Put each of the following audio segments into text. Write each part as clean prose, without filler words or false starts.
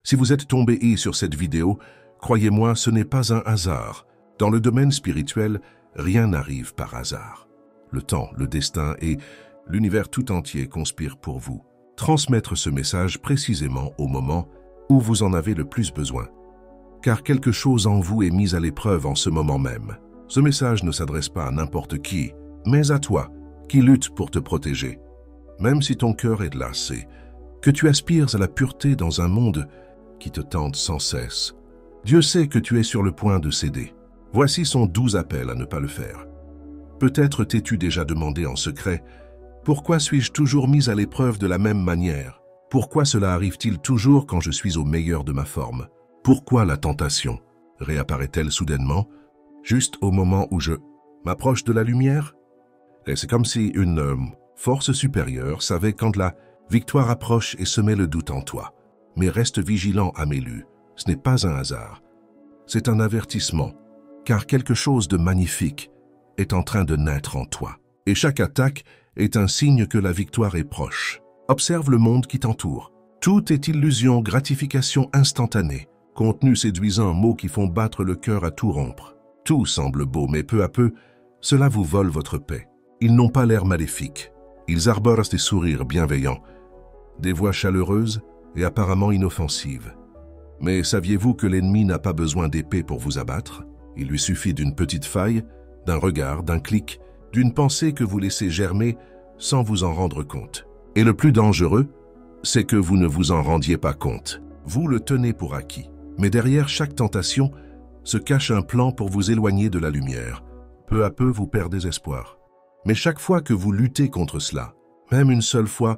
Si vous êtes tombé sur cette vidéo, croyez-moi, ce n'est pas un hasard. Dans le domaine spirituel, rien n'arrive par hasard. Le temps, le destin et l'univers tout entier conspirent pour vous. Transmettre ce message précisément au moment où vous en avez le plus besoin. Car quelque chose en vous est mis à l'épreuve en ce moment même. Ce message ne s'adresse pas à n'importe qui, mais à toi, qui lutte pour te protéger. Même si ton cœur est glacé, que tu aspires à la pureté dans un monde qui te tente sans cesse, Dieu sait que tu es sur le point de céder. Voici son doux appel à ne pas le faire. Peut-être t'es-tu déjà demandé en secret, pourquoi suis-je toujours mis à l'épreuve de la même manière? Pourquoi cela arrive-t-il toujours quand je suis au meilleur de ma forme? Pourquoi la tentation réapparaît-elle soudainement, juste au moment où je m'approche de la lumière? Et c'est comme si une force supérieure savait quand la victoire approche et semait le doute en toi. Mais reste vigilant, Amélu, ce n'est pas un hasard. C'est un avertissement, car quelque chose de magnifique est en train de naître en toi. Et chaque attaque est un signe que la victoire est proche. Observe le monde qui t'entoure. Tout est illusion, gratification instantanée, contenu séduisant, mots qui font battre le cœur à tout rompre. Tout semble beau, mais peu à peu, cela vous vole votre paix. Ils n'ont pas l'air maléfiques. Ils arborent des sourires bienveillants, des voix chaleureuses et apparemment inoffensives. Mais saviez-vous que l'ennemi n'a pas besoin d'épée pour vous abattre? Il lui suffit d'une petite faille, d'un regard, d'un clic, d'une pensée que vous laissez germer sans vous en rendre compte. Et le plus dangereux, c'est que vous ne vous en rendiez pas compte. Vous le tenez pour acquis. Mais derrière chaque tentation se cache un plan pour vous éloigner de la lumière. Peu à peu, vous perdez espoir. Mais chaque fois que vous luttez contre cela, même une seule fois,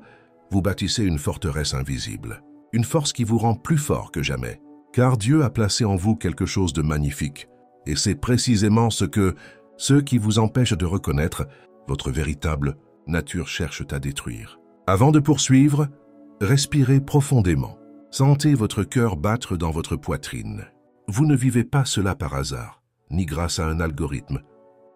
vous bâtissez une forteresse invisible. Une force qui vous rend plus fort que jamais. Car Dieu a placé en vous quelque chose de magnifique. Et c'est précisément ce que ceux qui vous empêchent de reconnaître votre véritable nature cherchent à détruire. Avant de poursuivre, respirez profondément. Sentez votre cœur battre dans votre poitrine. Vous ne vivez pas cela par hasard, ni grâce à un algorithme.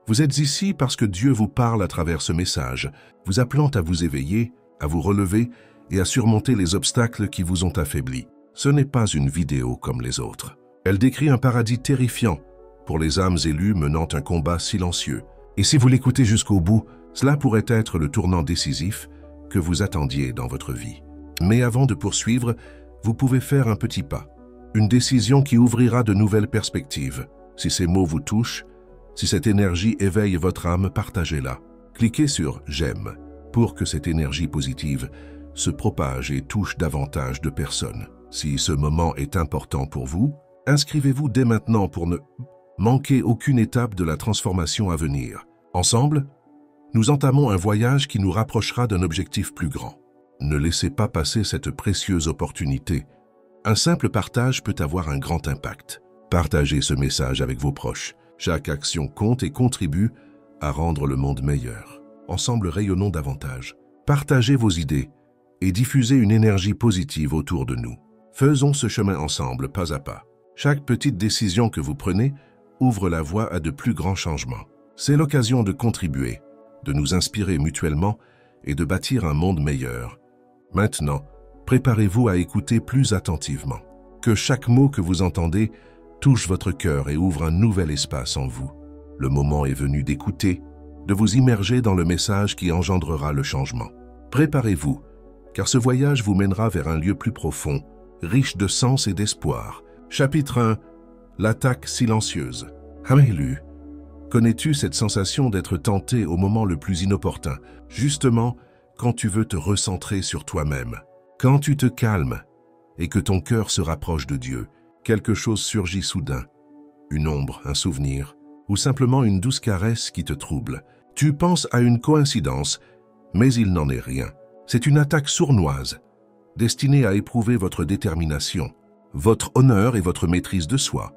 Vous êtes ici parce que Dieu vous parle à travers ce message, vous appelant à vous éveiller, à vous relever et à surmonter les obstacles qui vous ont affaibli. Ce n'est pas une vidéo comme les autres. Elle décrit un paradis terrifiant pour les âmes élues menant un combat silencieux. Et si vous l'écoutez jusqu'au bout, cela pourrait être le tournant décisif que vous attendiez dans votre vie. Mais avant de poursuivre, vous pouvez faire un petit pas. Une décision qui ouvrira de nouvelles perspectives. Si ces mots vous touchent, si cette énergie éveille votre âme, partagez-la. Cliquez sur « J'aime » pour que cette énergie positive se propage et touche davantage de personnes. Si ce moment est important pour vous, inscrivez-vous dès maintenant pour ne manquer aucune étape de la transformation à venir. Ensemble, nous entamons un voyage qui nous rapprochera d'un objectif plus grand. Ne laissez pas passer cette précieuse opportunité. Un simple partage peut avoir un grand impact. Partagez ce message avec vos proches. Chaque action compte et contribue à rendre le monde meilleur. Ensemble, rayonnons davantage. Partagez vos idées et diffusez une énergie positive autour de nous. Faisons ce chemin ensemble, pas à pas. Chaque petite décision que vous prenez ouvre la voie à de plus grands changements. C'est l'occasion de contribuer, de nous inspirer mutuellement et de bâtir un monde meilleur. Maintenant, préparez-vous à écouter plus attentivement. Que chaque mot que vous entendez touche votre cœur et ouvre un nouvel espace en vous. Le moment est venu d'écouter, de vous immerger dans le message qui engendrera le changement. Préparez-vous, car ce voyage vous mènera vers un lieu plus profond, riche de sens et d'espoir. Chapitre 1. L'attaque silencieuse. Amélu, connais-tu cette sensation d'être tenté au moment le plus inopportun, justement quand tu veux te recentrer sur toi-même? Quand tu te calmes et que ton cœur se rapproche de Dieu, quelque chose surgit soudain, une ombre, un souvenir, ou simplement une douce caresse qui te trouble. Tu penses à une coïncidence, mais il n'en est rien. C'est une attaque sournoise, destinée à éprouver votre détermination, votre honneur et votre maîtrise de soi.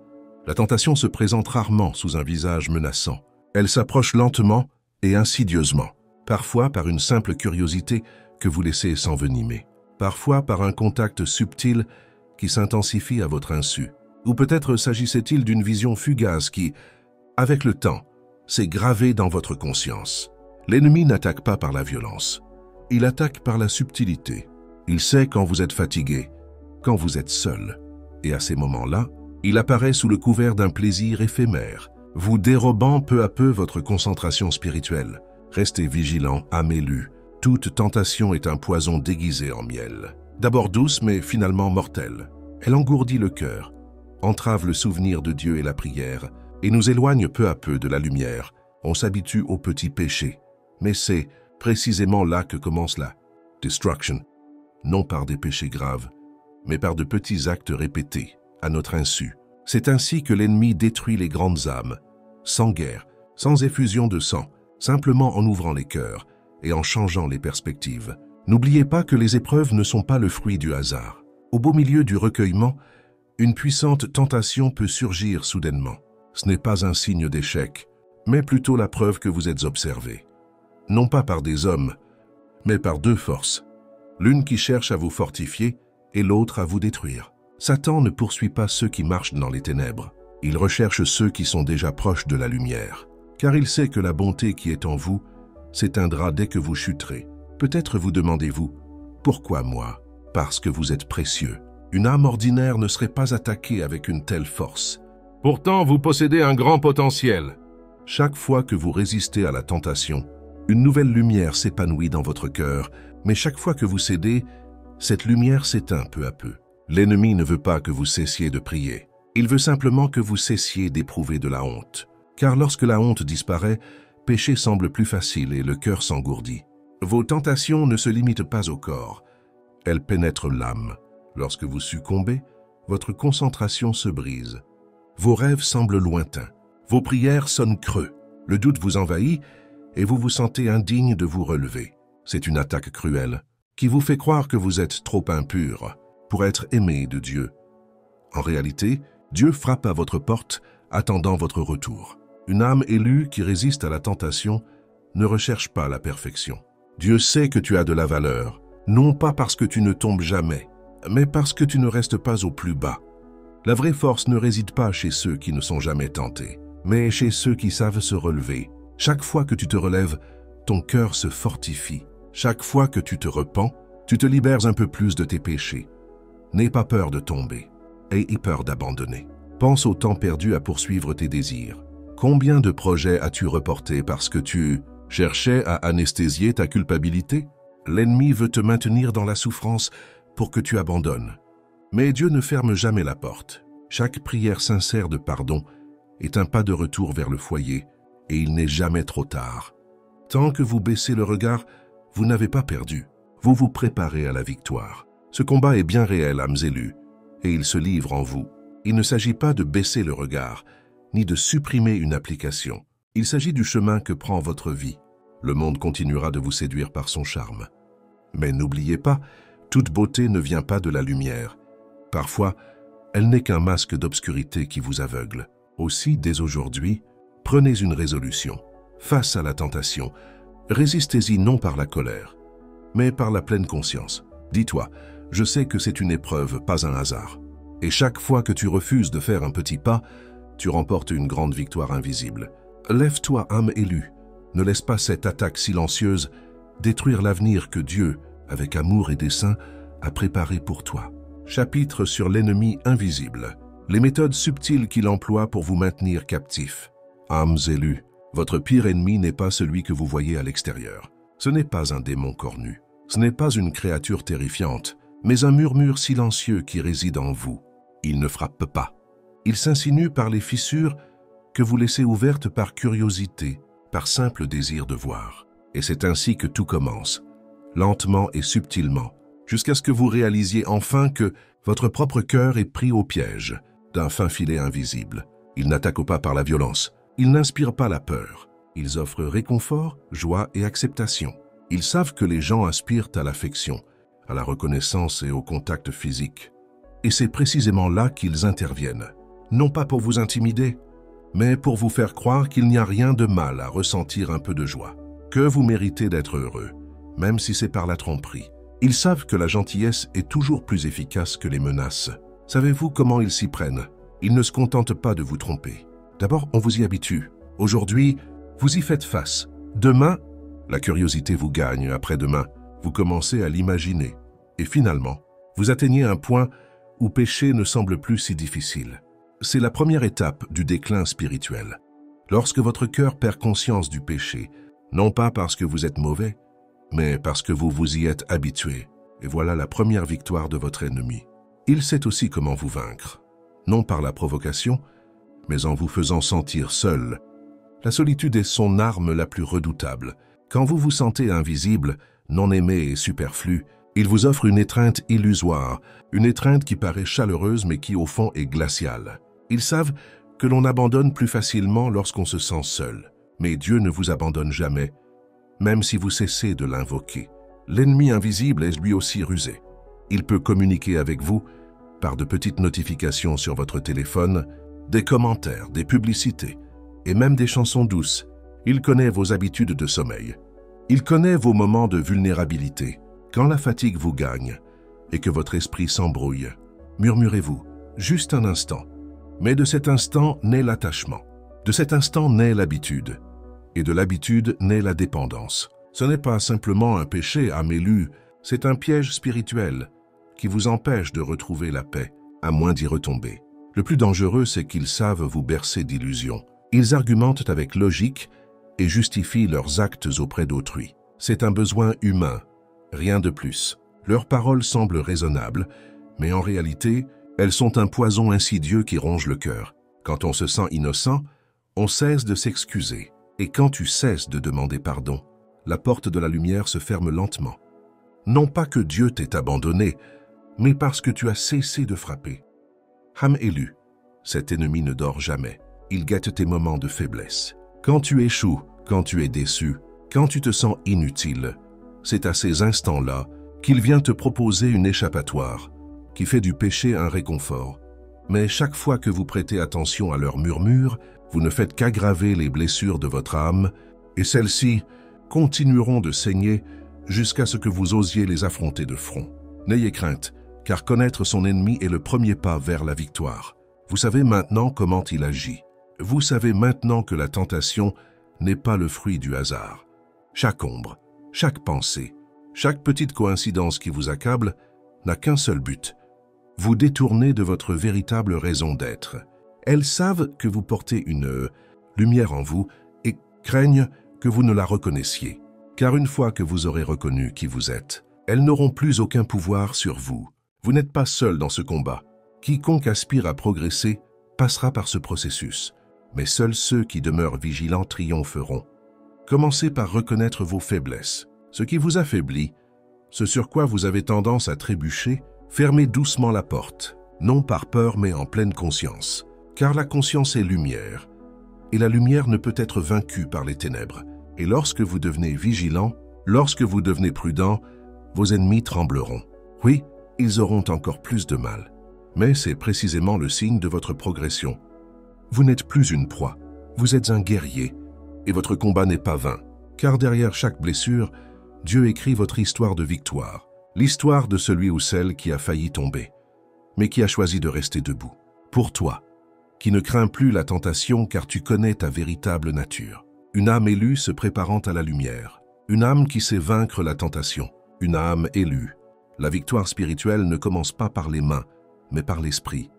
La tentation se présente rarement sous un visage menaçant. Elle s'approche lentement et insidieusement, parfois par une simple curiosité que vous laissez s'envenimer, parfois par un contact subtil qui s'intensifie à votre insu. Ou peut-être s'agissait-il d'une vision fugace qui, avec le temps, s'est gravée dans votre conscience. L'ennemi n'attaque pas par la violence. Il attaque par la subtilité. Il sait quand vous êtes fatigué, quand vous êtes seul, Et à ces moments-là, il apparaît sous le couvert d'un plaisir éphémère, vous dérobant peu à peu votre concentration spirituelle. Restez vigilant, âme élue. Toute tentation est un poison déguisé en miel. D'abord douce, mais finalement mortelle. Elle engourdit le cœur, entrave le souvenir de Dieu et la prière, et nous éloigne peu à peu de la lumière. On s'habitue aux petits péchés. Mais c'est précisément là que commence la destruction. Non par des péchés graves, mais par de petits actes répétés, à notre insu. C'est ainsi que l'ennemi détruit les grandes âmes, sans guerre, sans effusion de sang, simplement en ouvrant les cœurs et en changeant les perspectives. N'oubliez pas que les épreuves ne sont pas le fruit du hasard. Au beau milieu du recueillement, une puissante tentation peut surgir soudainement. Ce n'est pas un signe d'échec, mais plutôt la preuve que vous êtes observé. Non pas par des hommes, mais par deux forces. L'une qui cherche à vous fortifier et l'autre à vous détruire. Satan ne poursuit pas ceux qui marchent dans les ténèbres. Il recherche ceux qui sont déjà proches de la lumière, car il sait que la bonté qui est en vous s'éteindra dès que vous chuterez. Peut-être vous demandez-vous, pourquoi moi? Parce que vous êtes précieux. Une âme ordinaire ne serait pas attaquée avec une telle force. Pourtant, vous possédez un grand potentiel. Chaque fois que vous résistez à la tentation, une nouvelle lumière s'épanouit dans votre cœur, mais chaque fois que vous cédez, cette lumière s'éteint peu à peu. L'ennemi ne veut pas que vous cessiez de prier. Il veut simplement que vous cessiez d'éprouver de la honte. Car lorsque la honte disparaît, péché semble plus facile et le cœur s'engourdit. Vos tentations ne se limitent pas au corps. Elles pénètrent l'âme. Lorsque vous succombez, votre concentration se brise. Vos rêves semblent lointains. Vos prières sonnent creux. Le doute vous envahit et vous vous sentez indigne de vous relever. C'est une attaque cruelle qui vous fait croire que vous êtes trop impur pour être aimé de Dieu. En réalité, Dieu frappe à votre porte, attendant votre retour. Une âme élue qui résiste à la tentation ne recherche pas la perfection. Dieu sait que tu as de la valeur, non pas parce que tu ne tombes jamais, mais parce que tu ne restes pas au plus bas. La vraie force ne réside pas chez ceux qui ne sont jamais tentés, mais chez ceux qui savent se relever. Chaque fois que tu te relèves, ton cœur se fortifie. Chaque fois que tu te repens, tu te libères un peu plus de tes péchés. N'aie pas peur de tomber, aie peur d'abandonner. Pense au temps perdu à poursuivre tes désirs. Combien de projets as-tu reportés parce que tu cherchais à anesthésier ta culpabilité? L'ennemi veut te maintenir dans la souffrance pour que tu abandonnes. Mais Dieu ne ferme jamais la porte. Chaque prière sincère de pardon est un pas de retour vers le foyer et il n'est jamais trop tard. Tant que vous baissez le regard, vous n'avez pas perdu. Vous vous préparez à la victoire. Ce combat est bien réel, âmes élues, et il se livre en vous. Il ne s'agit pas de baisser le regard, ni de supprimer une application. Il s'agit du chemin que prend votre vie. Le monde continuera de vous séduire par son charme. Mais n'oubliez pas, toute beauté ne vient pas de la lumière. Parfois, elle n'est qu'un masque d'obscurité qui vous aveugle. Aussi, dès aujourd'hui, prenez une résolution. Face à la tentation, résistez-y non par la colère, mais par la pleine conscience. Dis-toi, je sais que c'est une épreuve, pas un hasard. Et chaque fois que tu refuses de faire un petit pas, tu remportes une grande victoire invisible. Lève-toi, âme élue. Ne laisse pas cette attaque silencieuse détruire l'avenir que Dieu, avec amour et dessein, a préparé pour toi. Chapitre sur l'ennemi invisible. Les méthodes subtiles qu'il emploie pour vous maintenir captifs. Âmes élues, votre pire ennemi n'est pas celui que vous voyez à l'extérieur. Ce n'est pas un démon cornu. Ce n'est pas une créature terrifiante, mais un murmure silencieux qui réside en vous. Il ne frappe pas. Il s'insinue par les fissures que vous laissez ouvertes par curiosité, par simple désir de voir. Et c'est ainsi que tout commence, lentement et subtilement, jusqu'à ce que vous réalisiez enfin que votre propre cœur est pris au piège d'un fin filet invisible. Ils n'attaquent pas par la violence. Ils n'inspirent pas la peur. Ils offrent réconfort, joie et acceptation. Ils savent que les gens aspirent à l'affection, à la reconnaissance et au contact physique. Et c'est précisément là qu'ils interviennent. Non pas pour vous intimider, mais pour vous faire croire qu'il n'y a rien de mal à ressentir un peu de joie, que vous méritez d'être heureux, même si c'est par la tromperie. Ils savent que la gentillesse est toujours plus efficace que les menaces. Savez-vous comment ils s'y prennent? Ils ne se contentent pas de vous tromper. D'abord, on vous y habitue. Aujourd'hui, vous y faites face. Demain, la curiosité vous gagne. Après-demain, vous commencez à l'imaginer. Et finalement, vous atteignez un point où pécher ne semble plus si difficile. C'est la première étape du déclin spirituel. Lorsque votre cœur perd conscience du péché, non pas parce que vous êtes mauvais, mais parce que vous vous y êtes habitué. Et voilà la première victoire de votre ennemi. Il sait aussi comment vous vaincre, non par la provocation, mais en vous faisant sentir seul. La solitude est son arme la plus redoutable. Quand vous vous sentez invisible, non aimé et superflu, il vous offre une étreinte illusoire, une étreinte qui paraît chaleureuse mais qui au fond est glaciale. Ils savent que l'on abandonne plus facilement lorsqu'on se sent seul. Mais Dieu ne vous abandonne jamais, même si vous cessez de l'invoquer. L'ennemi invisible est lui aussi rusé. Il peut communiquer avec vous par de petites notifications sur votre téléphone, des commentaires, des publicités et même des chansons douces. Il connaît vos habitudes de sommeil. Il connaît vos moments de vulnérabilité. Quand la fatigue vous gagne et que votre esprit s'embrouille, murmurez-vous, juste un instant. Mais de cet instant naît l'attachement. De cet instant naît l'habitude. Et de l'habitude naît la dépendance. Ce n'est pas simplement un péché amélu, c'est un piège spirituel qui vous empêche de retrouver la paix, à moins d'y retomber. Le plus dangereux, c'est qu'ils savent vous bercer d'illusions. Ils argumentent avec logique et justifient leurs actes auprès d'autrui. C'est un besoin humain, rien de plus. Leurs paroles semblent raisonnables, mais en réalité, elles sont un poison insidieux qui ronge le cœur. Quand on se sent innocent, on cesse de s'excuser. Et quand tu cesses de demander pardon, la porte de la lumière se ferme lentement. Non pas que Dieu t'ait abandonné, mais parce que tu as cessé de frapper. Ham élu, cet ennemi ne dort jamais. Il guette tes moments de faiblesse. Quand tu échoues, quand tu es déçu, quand tu te sens inutile, c'est à ces instants-là qu'il vient te proposer une échappatoire, qui fait du péché un réconfort. Mais chaque fois que vous prêtez attention à leurs murmures, vous ne faites qu'aggraver les blessures de votre âme, et celles-ci continueront de saigner jusqu'à ce que vous osiez les affronter de front. N'ayez crainte, car connaître son ennemi est le premier pas vers la victoire. Vous savez maintenant comment il agit. Vous savez maintenant que la tentation n'est pas le fruit du hasard. Chaque ombre, chaque pensée, chaque petite coïncidence qui vous accable n'a qu'un seul but: vous détourner de votre véritable raison d'être. Elles savent que vous portez une lumière en vous et craignent que vous ne la reconnaissiez. Car une fois que vous aurez reconnu qui vous êtes, elles n'auront plus aucun pouvoir sur vous. Vous n'êtes pas seul dans ce combat. Quiconque aspire à progresser passera par ce processus, mais seuls ceux qui demeurent vigilants triompheront. Commencez par reconnaître vos faiblesses, ce qui vous affaiblit, ce sur quoi vous avez tendance à trébucher. Fermez doucement la porte, non par peur mais en pleine conscience. Car la conscience est lumière, et la lumière ne peut être vaincue par les ténèbres. Et lorsque vous devenez vigilant, lorsque vous devenez prudent, vos ennemis trembleront. Oui, ils auront encore plus de mal. Mais c'est précisément le signe de votre progression. Vous n'êtes plus une proie, vous êtes un guerrier, et votre combat n'est pas vain. Car derrière chaque blessure, Dieu écrit votre histoire de victoire. L'histoire de celui ou celle qui a failli tomber, mais qui a choisi de rester debout. Pour toi, qui ne crains plus la tentation car tu connais ta véritable nature. Une âme élue se préparant à la lumière. Une âme qui sait vaincre la tentation. Une âme élue. La victoire spirituelle ne commence pas par les mains, mais par l'esprit.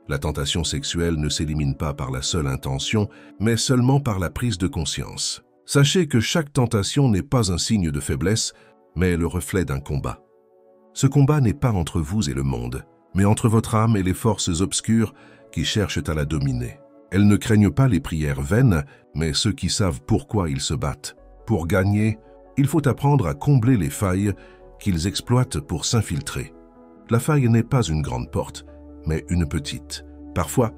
La tentation sexuelle ne s'élimine pas par la seule intention, mais seulement par la prise de conscience. Sachez que chaque tentation n'est pas un signe de faiblesse, mais le reflet d'un combat. Ce combat n'est pas entre vous et le monde, mais entre votre âme et les forces obscures qui cherchent à la dominer. Elles ne craignent pas les prières vaines, mais ceux qui savent pourquoi ils se battent. Pour gagner, il faut apprendre à combler les failles qu'ils exploitent pour s'infiltrer. La faille n'est pas une grande porte, mais une petite. Parfois,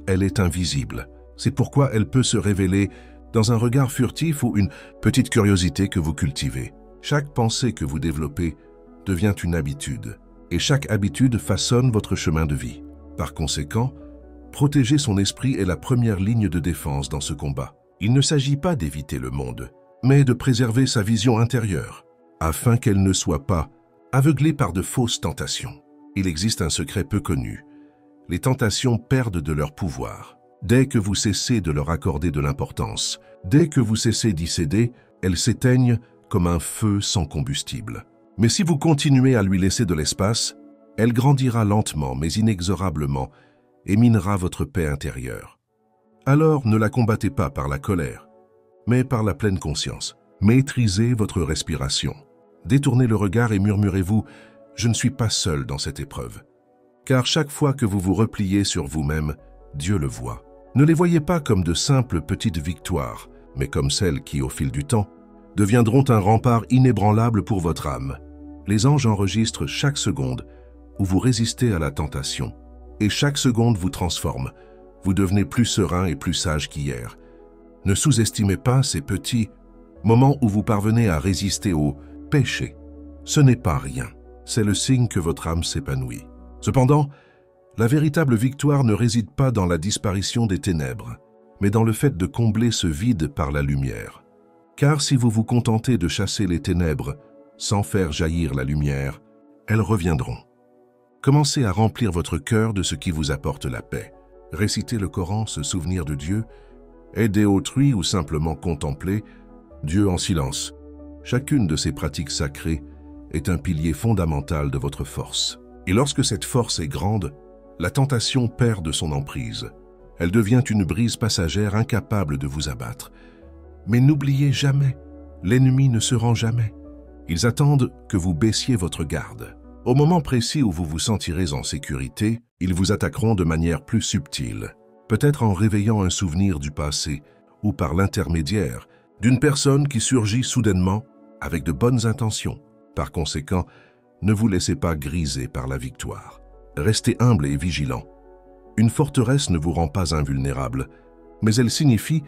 elle est invisible. C'est pourquoi elle peut se révéler dans un regard furtif ou une petite curiosité que vous cultivez. Chaque pensée que vous développez devient une habitude, et chaque habitude façonne votre chemin de vie. Par conséquent, protéger son esprit est la première ligne de défense dans ce combat. Il ne s'agit pas d'éviter le monde, mais de préserver sa vision intérieure, afin qu'elle ne soit pas aveuglée par de fausses tentations. Il existe un secret peu connu. Les tentations perdent de leur pouvoir. Dès que vous cessez de leur accorder de l'importance, dès que vous cessez d'y céder, elles s'éteignent comme un feu sans combustible. Mais si vous continuez à lui laisser de l'espace, Elle grandira lentement mais inexorablement et minera votre paix intérieure. Alors ne la combattez pas par la colère, mais par la pleine conscience. Maîtrisez votre respiration. Détournez le regard et murmurez-vous « Je ne suis pas seul dans cette épreuve ». Car chaque fois que vous vous repliez sur vous-même, Dieu le voit. Ne les voyez pas comme de simples petites victoires, mais comme celles qui, au fil du temps, deviendront un rempart inébranlable pour votre âme. Les anges enregistrent chaque seconde où vous résistez à la tentation, et chaque seconde vous transforme. Vous devenez plus serein et plus sage qu'hier. Ne sous-estimez pas ces petits moments où vous parvenez à résister au péché. Ce n'est pas rien, c'est le signe que votre âme s'épanouit. Cependant, la véritable victoire ne réside pas dans la disparition des ténèbres, mais dans le fait de combler ce vide par la lumière. Car si vous vous contentez de chasser les ténèbres sans faire jaillir la lumière, elles reviendront. Commencez à remplir votre cœur de ce qui vous apporte la paix. Réciter le Coran, se souvenir de Dieu, aider autrui ou simplement contempler Dieu en silence. Chacune de ces pratiques sacrées est un pilier fondamental de votre force. Et lorsque cette force est grande, la tentation perd de son emprise. Elle devient une brise passagère incapable de vous abattre. Mais n'oubliez jamais, l'ennemi ne se rend jamais. Ils attendent que vous baissiez votre garde. Au moment précis où vous vous sentirez en sécurité, ils vous attaqueront de manière plus subtile, peut-être en réveillant un souvenir du passé ou par l'intermédiaire d'une personne qui surgit soudainement avec de bonnes intentions. Par conséquent, ne vous laissez pas griser par la victoire. Restez humble et vigilant. Une forteresse ne vous rend pas invulnérable, mais elle signifie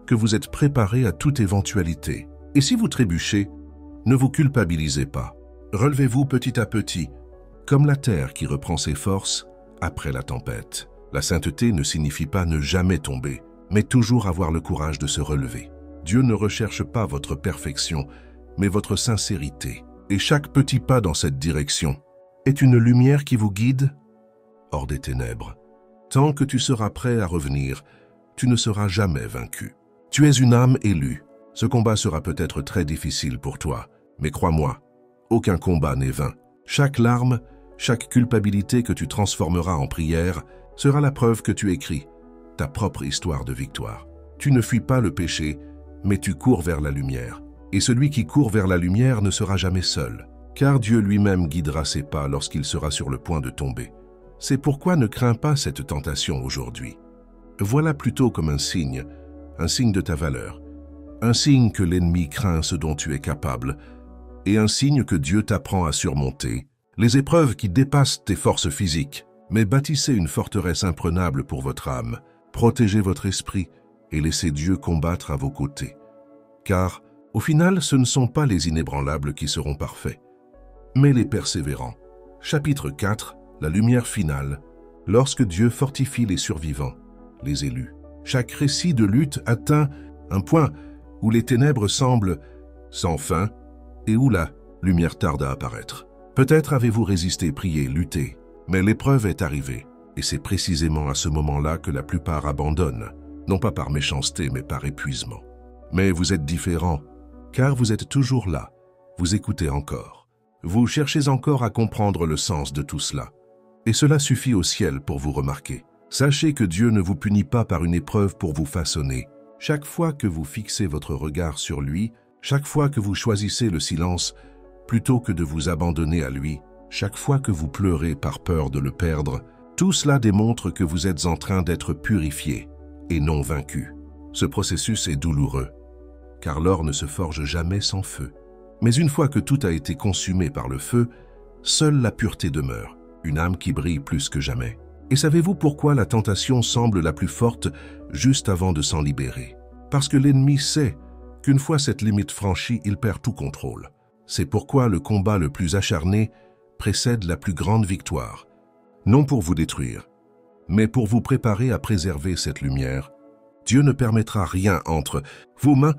que vous êtes préparé à toute éventualité. Et si vous trébuchez, ne vous culpabilisez pas. Relevez-vous petit à petit, comme la terre qui reprend ses forces après la tempête. La sainteté ne signifie pas ne jamais tomber, mais toujours avoir le courage de se relever. Dieu ne recherche pas votre perfection, mais votre sincérité. Et chaque petit pas dans cette direction est une lumière qui vous guide hors des ténèbres. Tant que tu seras prêt à revenir, tu ne seras jamais vaincu. Tu es une âme élue. Ce combat sera peut-être très difficile pour toi, mais crois-moi, aucun combat n'est vain. Chaque larme, chaque culpabilité que tu transformeras en prière sera la preuve que tu écris ta propre histoire de victoire. Tu ne fuis pas le péché, mais tu cours vers la lumière. Et celui qui court vers la lumière ne sera jamais seul, car Dieu lui-même guidera ses pas lorsqu'il sera sur le point de tomber. C'est pourquoi ne crains pas cette tentation aujourd'hui. Voilà plutôt comme un signe de ta valeur, un signe que l'ennemi craint ce dont tu es capable, et un signe que Dieu t'apprend à surmonter les épreuves qui dépassent tes forces physiques. Mais bâtissez une forteresse imprenable pour votre âme, protégez votre esprit et laissez Dieu combattre à vos côtés. Car, au final, ce ne sont pas les inébranlables qui seront parfaits, mais les persévérants. Chapitre 4, la lumière finale. Lorsque Dieu fortifie les survivants, les élus. Chaque récit de lutte atteint un point où les ténèbres semblent sans fin et où la lumière tarde à apparaître. Peut-être avez-vous résisté, prié, lutté, mais l'épreuve est arrivée. Et c'est précisément à ce moment-là que la plupart abandonnent, non pas par méchanceté, mais par épuisement. Mais vous êtes différent, car vous êtes toujours là, vous écoutez encore. Vous cherchez encore à comprendre le sens de tout cela. Et cela suffit au ciel pour vous remarquer. Sachez que Dieu ne vous punit pas par une épreuve pour vous façonner. Chaque fois que vous fixez votre regard sur lui, chaque fois que vous choisissez le silence, plutôt que de vous abandonner à lui, chaque fois que vous pleurez par peur de le perdre, tout cela démontre que vous êtes en train d'être purifié et non vaincu. Ce processus est douloureux, car l'or ne se forge jamais sans feu. Mais une fois que tout a été consumé par le feu, seule la pureté demeure, une âme qui brille plus que jamais. Et savez-vous pourquoi la tentation semble la plus forte juste avant de s'en libérer? Parce que l'ennemi sait qu'une fois cette limite franchie, il perd tout contrôle. C'est pourquoi le combat le plus acharné précède la plus grande victoire. Non pour vous détruire, mais pour vous préparer à préserver cette lumière. Dieu ne permettra rien entre vos mains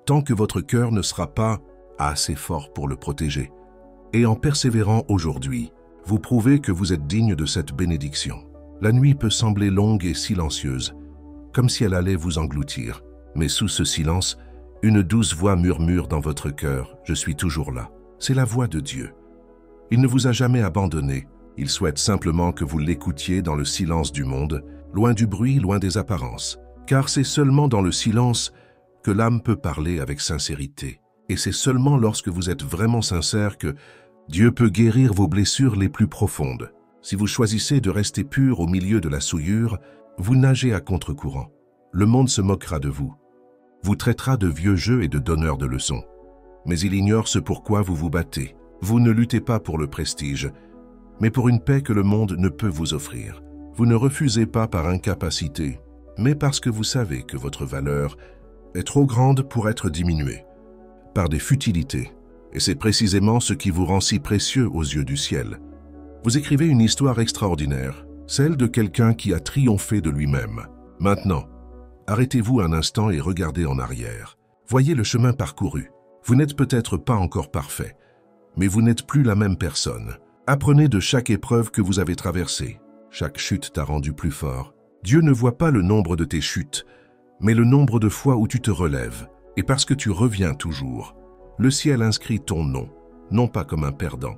tant que votre cœur ne sera pas assez fort pour le protéger. Et en persévérant aujourd'hui, vous prouvez que vous êtes digne de cette bénédiction. La nuit peut sembler longue et silencieuse, comme si elle allait vous engloutir. Mais sous ce silence, une douce voix murmure dans votre cœur « Je suis toujours là ». C'est la voix de Dieu. Il ne vous a jamais abandonné Il souhaite simplement que vous l'écoutiez dans le silence du monde, loin du bruit, loin des apparences. Car c'est seulement dans le silence que l'âme peut parler avec sincérité. Et c'est seulement lorsque vous êtes vraiment sincère que Dieu peut guérir vos blessures les plus profondes. Si vous choisissez de rester pur au milieu de la souillure, vous nagez à contre-courant. Le monde se moquera de vous, vous traitera de vieux jeux et de donneurs de leçons. Mais il ignore ce pourquoi vous vous battez. Vous ne luttez pas pour le prestige, mais pour une paix que le monde ne peut vous offrir. Vous ne refusez pas par incapacité, mais parce que vous savez que votre valeur est trop grande pour être diminuée par des futilités. Et c'est précisément ce qui vous rend si précieux aux yeux du ciel. Vous écrivez une histoire extraordinaire, celle de quelqu'un qui a triomphé de lui-même. Maintenant, arrêtez-vous un instant et regardez en arrière. Voyez le chemin parcouru. Vous n'êtes peut-être pas encore parfait, mais vous n'êtes plus la même personne. Apprenez de chaque épreuve que vous avez traversée. Chaque chute t'a rendu plus fort. Dieu ne voit pas le nombre de tes chutes, mais le nombre de fois où tu te relèves. Et parce que tu reviens toujours, le ciel inscrit ton nom, non pas comme un perdant,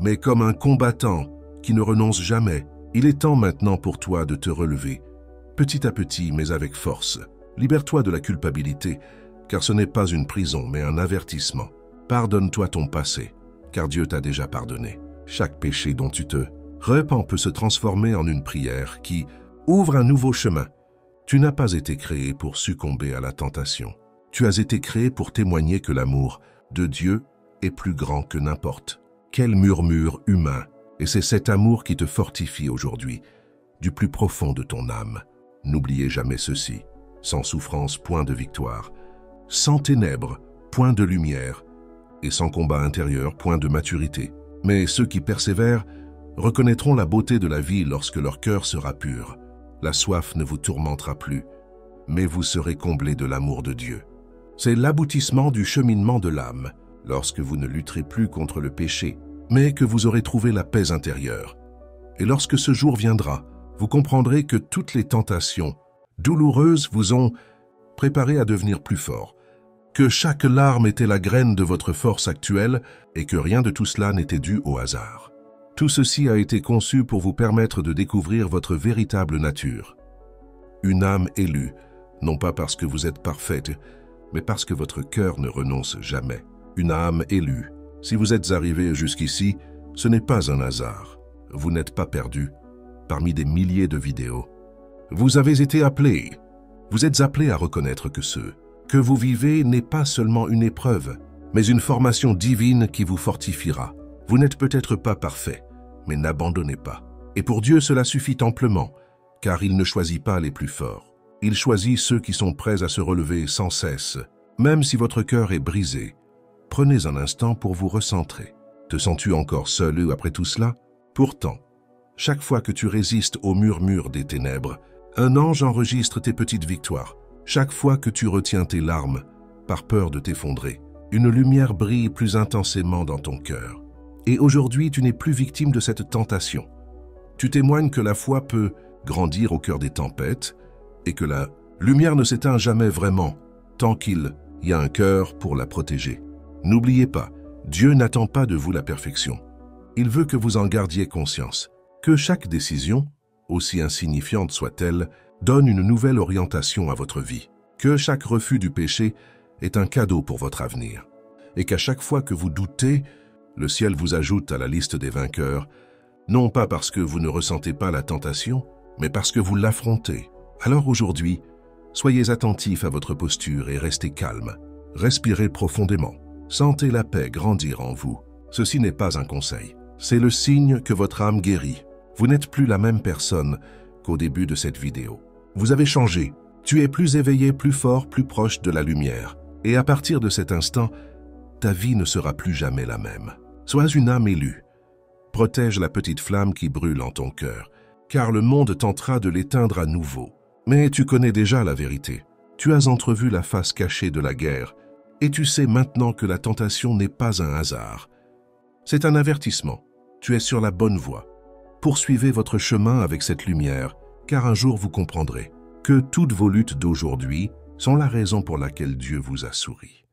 mais comme un combattant qui ne renonce jamais. Il est temps maintenant pour toi de te relever, petit à petit mais avec force. Libère-toi de la culpabilité, car ce n'est pas une prison mais un avertissement. Pardonne-toi ton passé, car Dieu t'a déjà pardonné. Chaque péché dont tu te repens peut se transformer en une prière qui ouvre un nouveau chemin. Tu n'as pas été créé pour succomber à la tentation. Tu as été créé pour témoigner que l'amour de Dieu est plus grand que n'importe quel murmure humain. Et c'est cet amour qui te fortifie aujourd'hui, du plus profond de ton âme. N'oubliez jamais ceci. Sans souffrance, point de victoire. Sans ténèbres, point de lumière. Et sans combat intérieur, point de maturité. Mais ceux qui persévèrent reconnaîtront la beauté de la vie lorsque leur cœur sera pur. La soif ne vous tourmentera plus, mais vous serez comblés de l'amour de Dieu. C'est l'aboutissement du cheminement de l'âme, lorsque vous ne lutterez plus contre le péché, mais que vous aurez trouvé la paix intérieure. Et lorsque ce jour viendra, vous comprendrez que toutes les tentations douloureuses vous ont préparé à devenir plus fort, que chaque larme était la graine de votre force actuelle et que rien de tout cela n'était dû au hasard. Tout ceci a été conçu pour vous permettre de découvrir votre véritable nature. Une âme élue, non pas parce que vous êtes parfaite, mais parce que votre cœur ne renonce jamais. Une âme élue. Si vous êtes arrivé jusqu'ici, ce n'est pas un hasard. Vous n'êtes pas perdu parmi des milliers de vidéos. Vous avez été appelés. Vous êtes appelés à reconnaître que ce que vous vivez n'est pas seulement une épreuve, mais une formation divine qui vous fortifiera. Vous n'êtes peut-être pas parfait, mais n'abandonnez pas. Et pour Dieu, cela suffit amplement, car il ne choisit pas les plus forts. Il choisit ceux qui sont prêts à se relever sans cesse. Même si votre cœur est brisé, prenez un instant pour vous recentrer. Te sens-tu encore seul après tout cela? Pourtant, chaque fois que tu résistes au murmure des ténèbres, un ange enregistre tes petites victoires. Chaque fois que tu retiens tes larmes, par peur de t'effondrer, une lumière brille plus intensément dans ton cœur. Et aujourd'hui, tu n'es plus victime de cette tentation. Tu témoignes que la foi peut grandir au cœur des tempêtes et que la lumière ne s'éteint jamais vraiment, tant qu'il y a un cœur pour la protéger. N'oubliez pas, Dieu n'attend pas de vous la perfection. Il veut que vous en gardiez conscience, que chaque décision, aussi insignifiante soit-elle, donne une nouvelle orientation à votre vie, que chaque refus du péché est un cadeau pour votre avenir, et qu'à chaque fois que vous doutez, le ciel vous ajoute à la liste des vainqueurs, non pas parce que vous ne ressentez pas la tentation, mais parce que vous l'affrontez. Alors aujourd'hui, soyez attentifs à votre posture et restez calme. Respirez profondément. Sentez la paix grandir en vous. Ceci n'est pas un conseil. C'est le signe que votre âme guérit. Vous n'êtes plus la même personne qu'au début de cette vidéo. Vous avez changé. Tu es plus éveillé, plus fort, plus proche de la lumière. Et à partir de cet instant, ta vie ne sera plus jamais la même. Sois une âme élue. Protège la petite flamme qui brûle en ton cœur, car le monde tentera de l'éteindre à nouveau. Mais tu connais déjà la vérité. Tu as entrevu la face cachée de la guerre, et tu sais maintenant que la tentation n'est pas un hasard. C'est un avertissement. Tu es sur la bonne voie. Poursuivez votre chemin avec cette lumière, car un jour vous comprendrez que toutes vos luttes d'aujourd'hui sont la raison pour laquelle Dieu vous a souri.